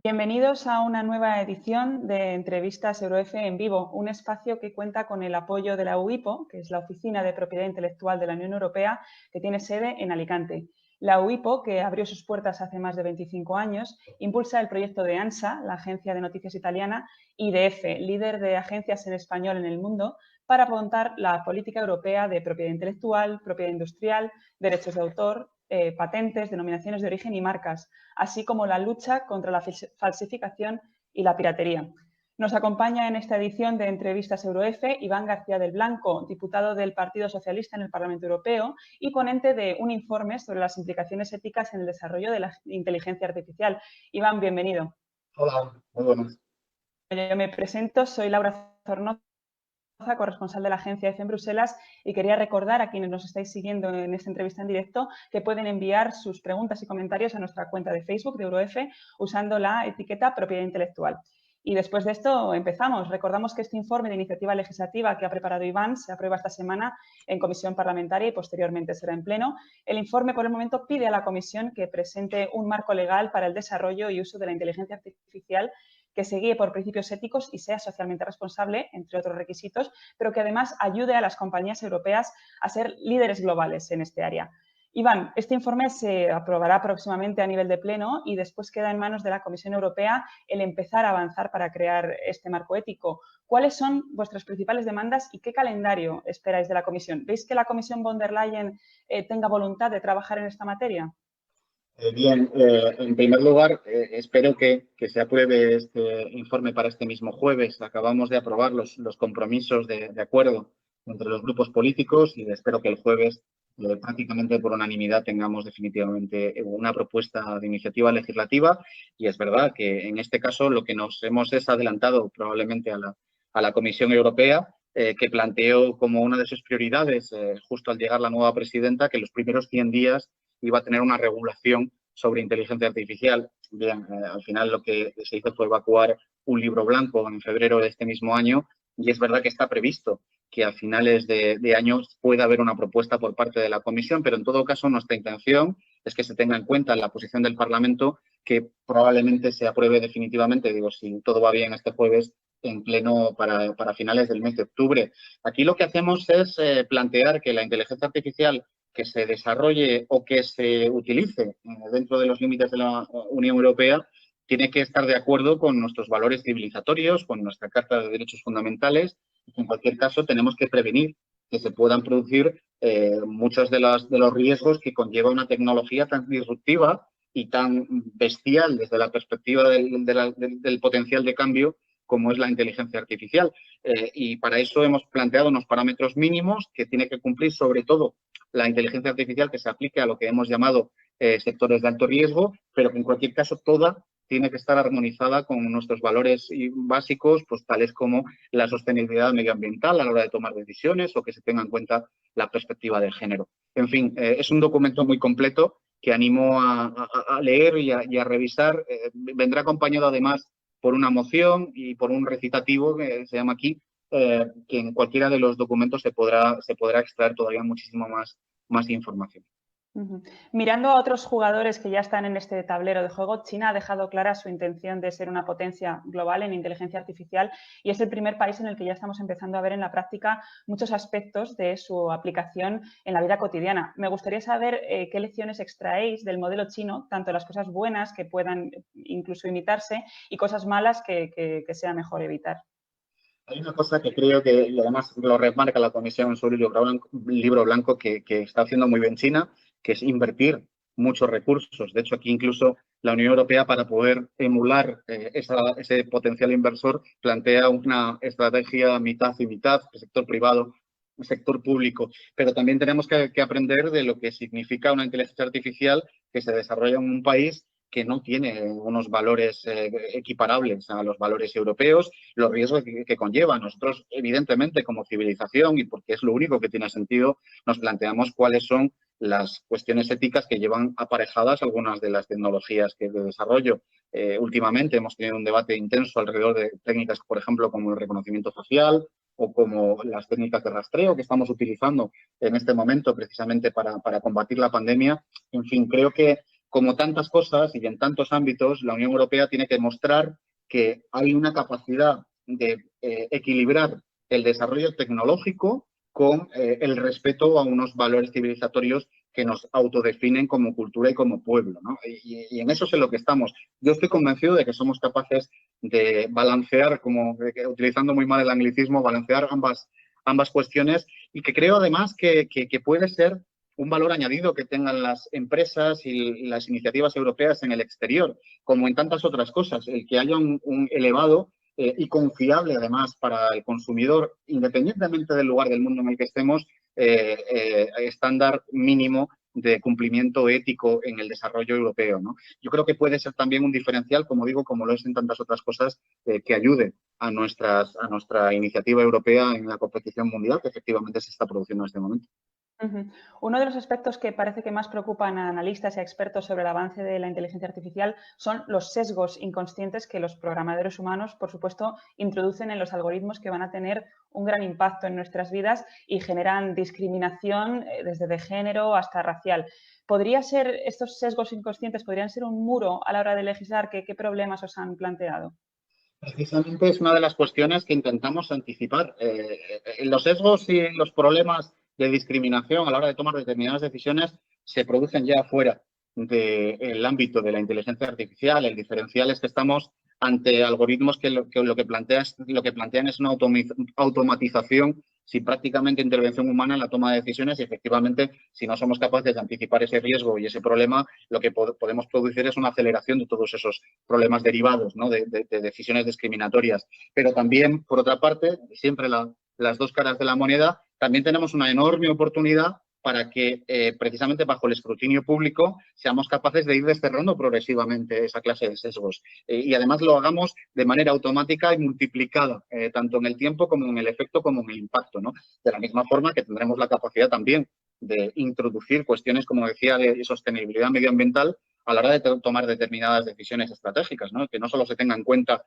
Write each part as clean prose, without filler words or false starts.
Bienvenidos a una nueva edición de Entrevistas EuroF en vivo, un espacio que cuenta con el apoyo de la UIPO, que es la Oficina de Propiedad Intelectual de la Unión Europea, que tiene sede en Alicante. La UIPO, que abrió sus puertas hace más de 25 años, impulsa el proyecto de ANSA, la agencia de noticias italiana, y IDF, líder de agencias en español en el mundo, para apuntar la política europea de propiedad intelectual, propiedad industrial, derechos de autor, patentes, denominaciones de origen y marcas, así como la lucha contra la falsificación y la piratería. Nos acompaña en esta edición de Entrevistas EuroF Iván García del Blanco, diputado del Partido Socialista en el Parlamento Europeo y ponente de un informe sobre las implicaciones éticas en el desarrollo de la inteligencia artificial. Iván, bienvenido. Hola, muy buenas. Yo me presento, soy Laura Zornoza, corresponsal de la agencia EFE en Bruselas, y quería recordar a quienes nos estáis siguiendo en esta entrevista en directo que pueden enviar sus preguntas y comentarios a nuestra cuenta de Facebook de EuroF usando la etiqueta propiedad intelectual. Y después de esto empezamos. Recordamos que este informe de iniciativa legislativa que ha preparado Iván se aprueba esta semana en comisión parlamentaria y posteriormente será en pleno. El informe, por el momento, pide a la Comisión que presente un marco legal para el desarrollo y uso de la inteligencia artificial que se guíe por principios éticos y sea socialmente responsable, entre otros requisitos, pero que además ayude a las compañías europeas a ser líderes globales en este área. Iván, este informe se aprobará próximamente a nivel de pleno y después queda en manos de la Comisión Europea el empezar a avanzar para crear este marco ético. ¿Cuáles son vuestras principales demandas y qué calendario esperáis de la Comisión? ¿Veis que la Comisión von der Leyen tenga voluntad de trabajar en esta materia? Bien, en primer lugar, espero que se apruebe este informe para este mismo jueves. Acabamos de aprobar los compromisos de acuerdo entre los grupos políticos y espero que el jueves, prácticamente por unanimidad, tengamos definitivamente una propuesta de iniciativa legislativa. Y es verdad que en este caso lo que nos hemos es adelantado probablemente a la Comisión Europea, que planteó como una de sus prioridades, justo al llegar la nueva presidenta, que los primeros 100 días iba a tener una regulación sobre inteligencia artificial. Bien, al final lo que se hizo fue evacuar un libro blanco en febrero de este mismo año y es verdad que está previsto que a finales de año pueda haber una propuesta por parte de la Comisión, pero en todo caso nuestra intención es que se tenga en cuenta la posición del Parlamento, que probablemente se apruebe definitivamente, digo, si todo va bien este jueves, en pleno para finales del mes de octubre. Aquí lo que hacemos es plantear que la inteligencia artificial que se desarrolle o que se utilice dentro de los límites de la Unión Europea tiene que estar de acuerdo con nuestros valores civilizatorios, con nuestra Carta de Derechos Fundamentales. En cualquier caso, tenemos que prevenir que se puedan producir muchos de los riesgos que conlleva una tecnología tan disruptiva y tan bestial desde la perspectiva del potencial de cambio como es la inteligencia artificial. Y para eso hemos planteado unos parámetros mínimos que tiene que cumplir sobre todo la inteligencia artificial que se aplique a lo que hemos llamado sectores de alto riesgo, pero que en cualquier caso toda tiene que estar armonizada con nuestros valores básicos, pues tales como la sostenibilidad medioambiental a la hora de tomar decisiones o que se tenga en cuenta la perspectiva de género. En fin, es un documento muy completo que animo a leer y a revisar. Vendrá acompañado además por una moción y por un recitativo que se llama aquí, que en cualquiera de los documentos se podrá extraer todavía muchísimo más información. Mirando a otros jugadores que ya están en este tablero de juego, China ha dejado clara su intención de ser una potencia global en inteligencia artificial y es el primer país en el que ya estamos empezando a ver en la práctica muchos aspectos de su aplicación en la vida cotidiana. Me gustaría saber qué lecciones extraéis del modelo chino, tanto las cosas buenas que puedan incluso imitarse y cosas malas que sea mejor evitar. Hay una cosa que creo que, y además lo remarca la Comisión en su libro blanco que está haciendo muy bien China, que es invertir muchos recursos. De hecho, aquí incluso la Unión Europea, para poder emular ese potencial inversor, plantea una estrategia mitad y mitad, el sector privado, el sector público. Pero también tenemos que aprender de lo que significa una inteligencia artificial que se desarrolla en un país que no tiene unos valores equiparables a los valores europeos, los riesgos que conlleva. Nosotros, evidentemente, como civilización, y porque es lo único que tiene sentido, nos planteamos cuáles son las cuestiones éticas que llevan aparejadas algunas de las tecnologías de desarrollo. Últimamente hemos tenido un debate intenso alrededor de técnicas, por ejemplo, como el reconocimiento facial o como las técnicas de rastreo que estamos utilizando en este momento precisamente para combatir la pandemia. En fin, creo que como tantas cosas y en tantos ámbitos, la Unión Europea tiene que mostrar que hay una capacidad de equilibrar el desarrollo tecnológico con el respeto a unos valores civilizatorios que nos autodefinen como cultura y como pueblo, ¿no? Y en eso es en lo que estamos. Yo estoy convencido de que somos capaces de balancear, como utilizando muy mal el anglicismo, balancear ambas cuestiones, y que creo además que puede ser un valor añadido que tengan las empresas y las iniciativas europeas en el exterior, como en tantas otras cosas, el que haya un elevado y confiable, además, para el consumidor, independientemente del lugar del mundo en el que estemos, estándar mínimo de cumplimiento ético en el desarrollo europeo, ¿no? Yo creo que puede ser también un diferencial, como digo, como lo es en tantas otras cosas, que ayude a nuestra iniciativa europea en la competición mundial que efectivamente se está produciendo en este momento. Uno de los aspectos que parece que más preocupan a analistas y a expertos sobre el avance de la inteligencia artificial son los sesgos inconscientes que los programadores humanos, por supuesto, introducen en los algoritmos, que van a tener un gran impacto en nuestras vidas y generan discriminación desde de género hasta racial. ¿Estos sesgos inconscientes podrían ser un muro a la hora de legislar? ¿Qué problemas os han planteado? Precisamente es una de las cuestiones que intentamos anticipar. Los sesgos y los problemas de discriminación a la hora de tomar determinadas decisiones se producen ya fuera del ámbito de la inteligencia artificial. El diferencial es que estamos ante algoritmos que lo que plantean es una automatización sin prácticamente intervención humana en la toma de decisiones, y efectivamente, si no somos capaces de anticipar ese riesgo y ese problema, lo que podemos producir es una aceleración de todos esos problemas derivados, ¿no? de decisiones discriminatorias. Pero también, por otra parte, siempre las dos caras de la moneda, también tenemos una enorme oportunidad para que, precisamente bajo el escrutinio público, seamos capaces de ir desterrando progresivamente esa clase de sesgos. Y además lo hagamos de manera automática y multiplicada, tanto en el tiempo como en el efecto como en el impacto, ¿no? De la misma forma que tendremos la capacidad también de introducir cuestiones, como decía, de sostenibilidad medioambiental a la hora de tomar determinadas decisiones estratégicas, ¿no? Que no solo se tenga en cuenta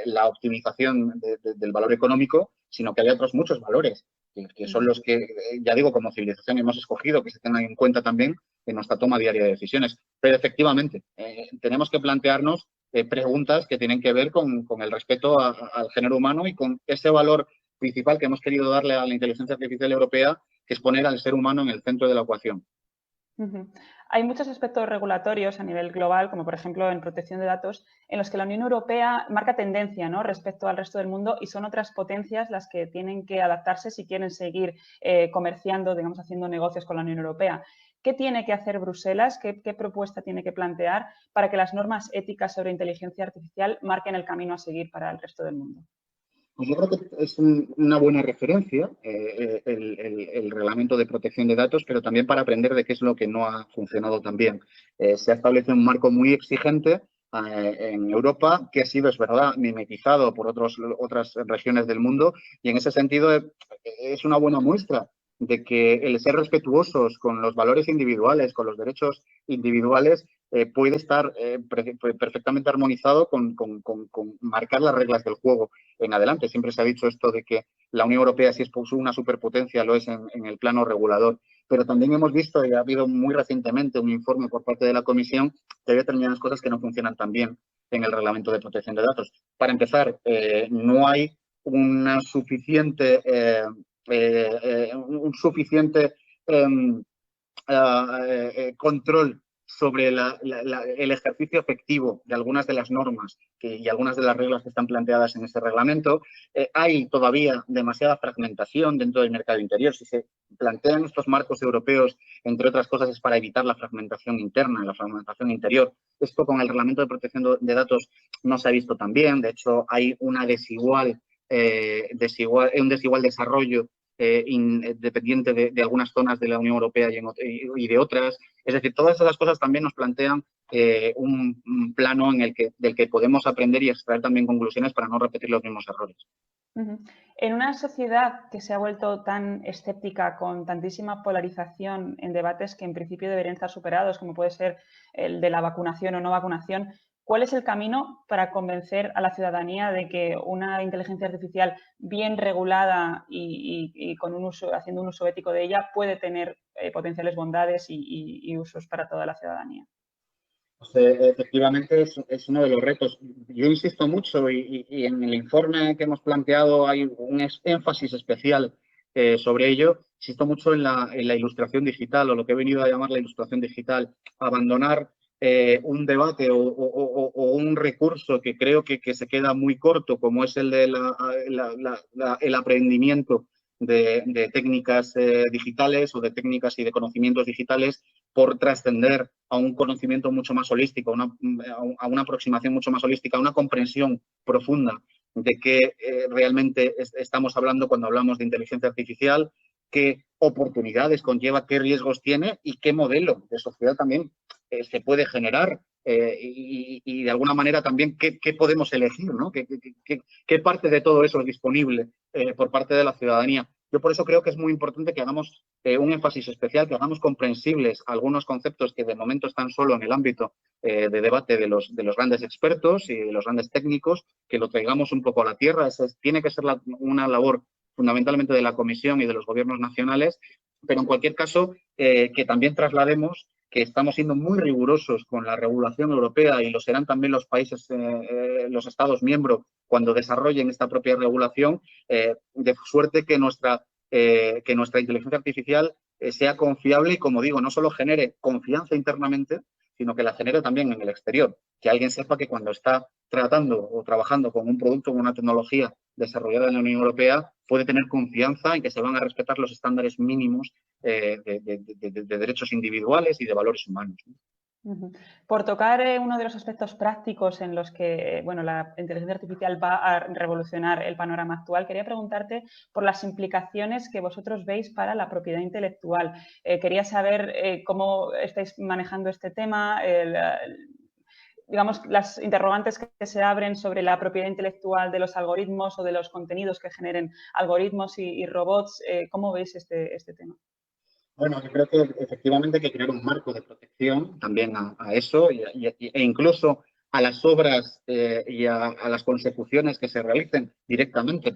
la optimización del valor económico, sino que hay otros muchos valores que son los que, ya digo, como civilización hemos escogido que se tengan en cuenta también en nuestra toma diaria de decisiones. Pero efectivamente, tenemos que plantearnos preguntas que tienen que ver con el respeto al género humano y con ese valor principal que hemos querido darle a la inteligencia artificial europea, que es poner al ser humano en el centro de la ecuación. Hay muchos aspectos regulatorios a nivel global, como por ejemplo en protección de datos, en los que la Unión Europea marca tendencia, ¿no?, respecto al resto del mundo, y son otras potencias las que tienen que adaptarse si quieren seguir comerciando, digamos, haciendo negocios con la Unión Europea. ¿Qué tiene que hacer Bruselas? ¿Qué propuesta tiene que plantear para que las normas éticas sobre inteligencia artificial marquen el camino a seguir para el resto del mundo? Pues yo creo que es una buena referencia el reglamento de protección de datos, pero también para aprender de qué es lo que no ha funcionado tan bien. Se ha establecido un marco muy exigente en Europa, que ha sido, es verdad, mimetizado por otras regiones del mundo, y en ese sentido es una buena muestra de que el ser respetuosos con los valores individuales, con los derechos individuales, puede estar perfectamente armonizado con marcar las reglas del juego en adelante. Siempre se ha dicho esto de que la Unión Europea, si es una superpotencia, lo es en el plano regulador. Pero también hemos visto, y ha habido muy recientemente un informe por parte de la Comisión, que hay determinadas cosas que no funcionan tan bien en el reglamento de protección de datos. Para empezar, no hay un suficiente control sobre el ejercicio efectivo de algunas de las normas y algunas de las reglas que están planteadas en este reglamento. Hay todavía demasiada fragmentación dentro del mercado interior. Si se plantean estos marcos europeos, entre otras cosas, es para evitar la fragmentación interna, la fragmentación interior. Esto con el reglamento de protección de datos no se ha visto tan bien. De hecho, hay un desigual desarrollo dependiente de algunas zonas de la Unión Europea y de otras. Es decir, todas esas cosas también nos plantean un plano del que podemos aprender y extraer también conclusiones para no repetir los mismos errores. En una sociedad que se ha vuelto tan escéptica, con tantísima polarización en debates que en principio deberían estar superados, como puede ser el de la vacunación o no vacunación, ¿cuál es el camino para convencer a la ciudadanía de que una inteligencia artificial bien regulada y haciendo un uso ético de ella puede tener potenciales bondades y usos para toda la ciudadanía? Pues, efectivamente es uno de los retos. Yo insisto mucho y en el informe que hemos planteado hay un énfasis especial sobre ello. Insisto mucho en la ilustración digital o lo que he venido a llamar la ilustración digital. Abandonar un debate o un recurso que creo que se queda muy corto, como es el de el aprendimiento de técnicas digitales o de técnicas y de conocimientos digitales, por trascender a un conocimiento mucho más holístico, a una aproximación mucho más holística, a una comprensión profunda de qué realmente estamos hablando cuando hablamos de inteligencia artificial, qué oportunidades conlleva, qué riesgos tiene y qué modelo de sociedad también se puede generar y de alguna manera también qué podemos elegir, ¿no? ¿Qué parte de todo eso es disponible por parte de la ciudadanía? Yo por eso creo que es muy importante que hagamos un énfasis especial, que hagamos comprensibles algunos conceptos que de momento están solo en el ámbito de debate de los grandes expertos y de los grandes técnicos, que lo traigamos un poco a la tierra. Tiene que ser una labor fundamentalmente de la Comisión y de los gobiernos nacionales, pero en cualquier caso que también traslademos que estamos siendo muy rigurosos con la regulación europea y lo serán también los países, los Estados miembros, cuando desarrollen esta propia regulación, de suerte que nuestra inteligencia artificial sea confiable y, como digo, no solo genere confianza internamente, sino que la genere también en el exterior. Que alguien sepa que cuando está tratando o trabajando con un producto o una tecnología desarrollada en la Unión Europea, puede tener confianza en que se van a respetar los estándares mínimos de derechos individuales y de valores humanos, ¿no? Por tocar uno de los aspectos prácticos en los que bueno, la inteligencia artificial va a revolucionar el panorama actual, quería preguntarte por las implicaciones que vosotros veis para la propiedad intelectual. Quería saber cómo estáis manejando este tema, digamos, las interrogantes que se abren sobre la propiedad intelectual de los algoritmos o de los contenidos que generen algoritmos y robots. ¿Cómo veis este tema? Bueno, yo creo que efectivamente hay que crear un marco de protección también a eso e incluso a las obras y a las consecuciones que se realicen directamente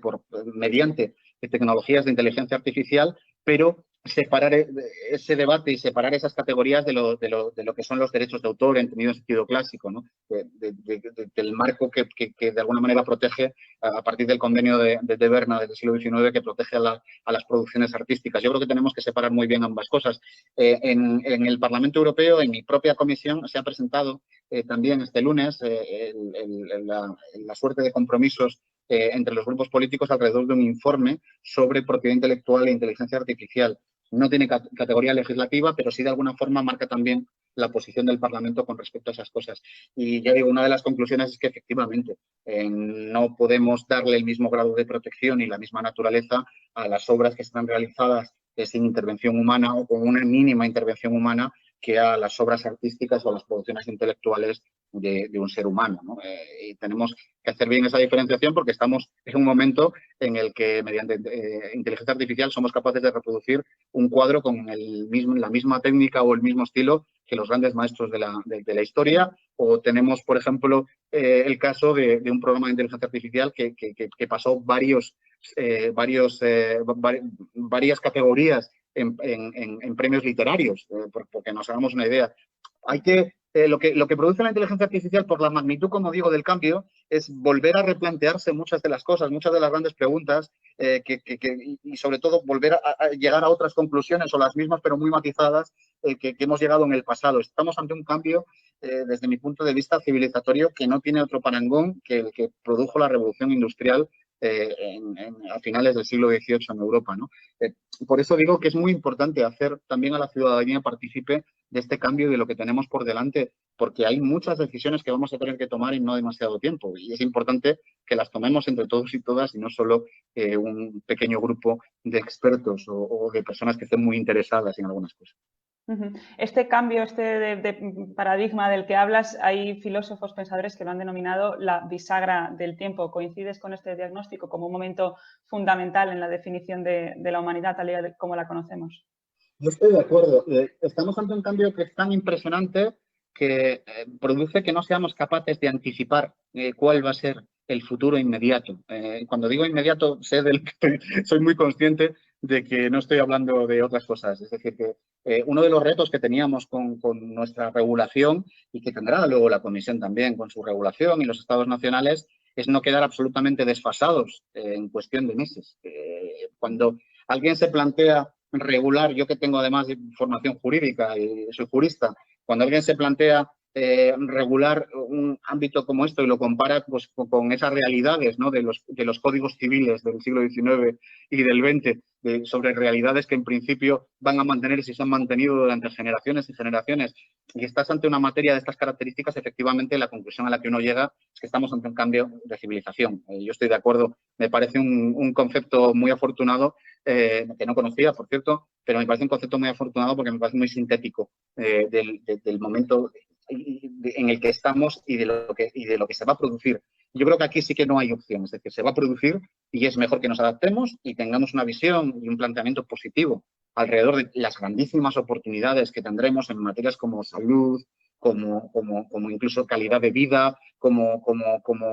mediante tecnologías de inteligencia artificial, pero separar ese debate y separar esas categorías de lo que son los derechos de autor, entendido en sentido clásico, ¿no? Del marco que de alguna manera protege a partir del convenio de Berna del siglo XIX, que protege a las producciones artísticas. Yo creo que tenemos que separar muy bien ambas cosas. En el Parlamento Europeo, en mi propia comisión, se ha presentado también este lunes la suerte de compromisos entre los grupos políticos alrededor de un informe sobre propiedad intelectual e inteligencia artificial. No tiene categoría legislativa, pero sí de alguna forma marca también la posición del Parlamento con respecto a esas cosas. Y ya digo, una de las conclusiones es que efectivamente no podemos darle el mismo grado de protección y la misma naturaleza a las obras que están realizadas sin intervención humana o con una mínima intervención humana que a las obras artísticas o a las producciones intelectuales de un ser humano, ¿no? Y tenemos que hacer bien esa diferenciación porque estamos en un momento en el que mediante inteligencia artificial somos capaces de reproducir un cuadro con la misma técnica o el mismo estilo que los grandes maestros de la historia. O tenemos, por ejemplo, el caso de un programa de inteligencia artificial que pasó varias categorías en premios literarios, porque nos hagamos una idea. Lo que produce la inteligencia artificial, por la magnitud, como digo, del cambio, es volver a replantearse muchas de las cosas, muchas de las grandes preguntas y sobre todo volver a llegar a otras conclusiones o las mismas pero muy matizadas que hemos llegado en el pasado. Estamos ante un cambio, desde mi punto de vista, civilizatorio que no tiene otro parangón que el que produjo la revolución industrial a finales del siglo XVIII en Europa, ¿no? Por eso digo que es muy importante hacer también a la ciudadanía partícipe de este cambio y de lo que tenemos por delante, porque hay muchas decisiones que vamos a tener que tomar en no demasiado tiempo y es importante que las tomemos entre todos y todas y no solo un pequeño grupo de expertos o de personas que estén muy interesadas en algunas cosas. Este cambio, de paradigma del que hablas, hay filósofos pensadores que lo han denominado la bisagra del tiempo. ¿Coincides con este diagnóstico como un momento fundamental en la definición de la humanidad tal y como la conocemos? Yo estoy de acuerdo. Estamos ante un cambio que es tan impresionante que produce que no seamos capaces de anticipar cuál va a ser el futuro inmediato. Cuando digo inmediato, soy muy consciente de que no estoy hablando de otras cosas. Es decir, que uno de los retos que teníamos con nuestra regulación y que tendrá luego la Comisión también con su regulación y los Estados nacionales es no quedar absolutamente desfasados en cuestión de meses. Cuando alguien se plantea regular, yo que tengo además formación jurídica y soy jurista, cuando alguien se plantea regular un ámbito como esto y lo compara pues, con esas realidades, ¿no? de los códigos civiles del siglo XIX y del XX, sobre realidades que en principio van a mantenerse y se han mantenido durante generaciones y generaciones, y estás ante una materia de estas características, efectivamente la conclusión a la que uno llega es que estamos ante un cambio de civilización. Yo estoy de acuerdo, me parece un concepto muy afortunado, que no conocía, por cierto, pero me parece un concepto muy afortunado porque me parece muy sintético del momento en el que estamos y de lo que se va a producir. Yo creo que aquí sí que no hay opción, es decir, se va a producir y es mejor que nos adaptemos y tengamos una visión y un planteamiento positivo alrededor de las grandísimas oportunidades que tendremos en materias como salud, como incluso calidad de vida, como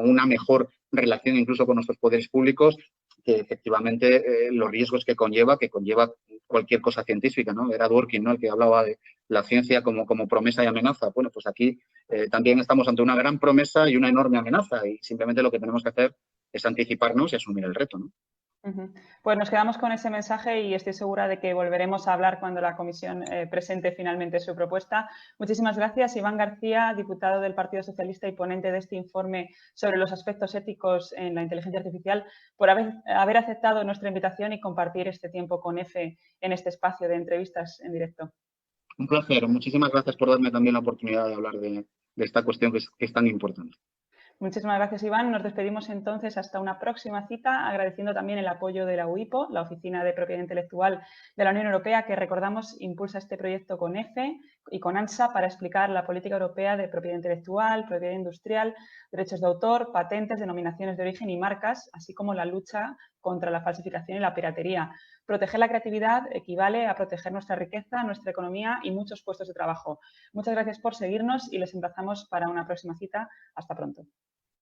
una mejor relación incluso con nuestros poderes públicos, que efectivamente los riesgos que conlleva cualquier cosa científica, ¿no? Era Dworkin, ¿no? El que hablaba de la ciencia como promesa y amenaza. Bueno, pues aquí también estamos ante una gran promesa y una enorme amenaza y simplemente lo que tenemos que hacer es anticiparnos y asumir el reto, ¿no? Pues nos quedamos con ese mensaje y estoy segura de que volveremos a hablar cuando la Comisión presente finalmente su propuesta. Muchísimas gracias, Iván García, diputado del Partido Socialista y ponente de este informe sobre los aspectos éticos en la inteligencia artificial, por haber aceptado nuestra invitación y compartir este tiempo con EFE en este espacio de entrevistas en directo. Un placer. Muchísimas gracias por darme también la oportunidad de hablar de esta cuestión que es tan importante. Muchísimas gracias, Iván. Nos despedimos entonces hasta una próxima cita, agradeciendo también el apoyo de la UIPO, la Oficina de Propiedad Intelectual de la Unión Europea, que recordamos impulsa este proyecto con EFE y con ANSA para explicar la política europea de propiedad intelectual, propiedad industrial, derechos de autor, patentes, denominaciones de origen y marcas, así como la lucha contra la falsificación y la piratería. Proteger la creatividad equivale a proteger nuestra riqueza, nuestra economía y muchos puestos de trabajo. Muchas gracias por seguirnos y les emplazamos para una próxima cita. Hasta pronto.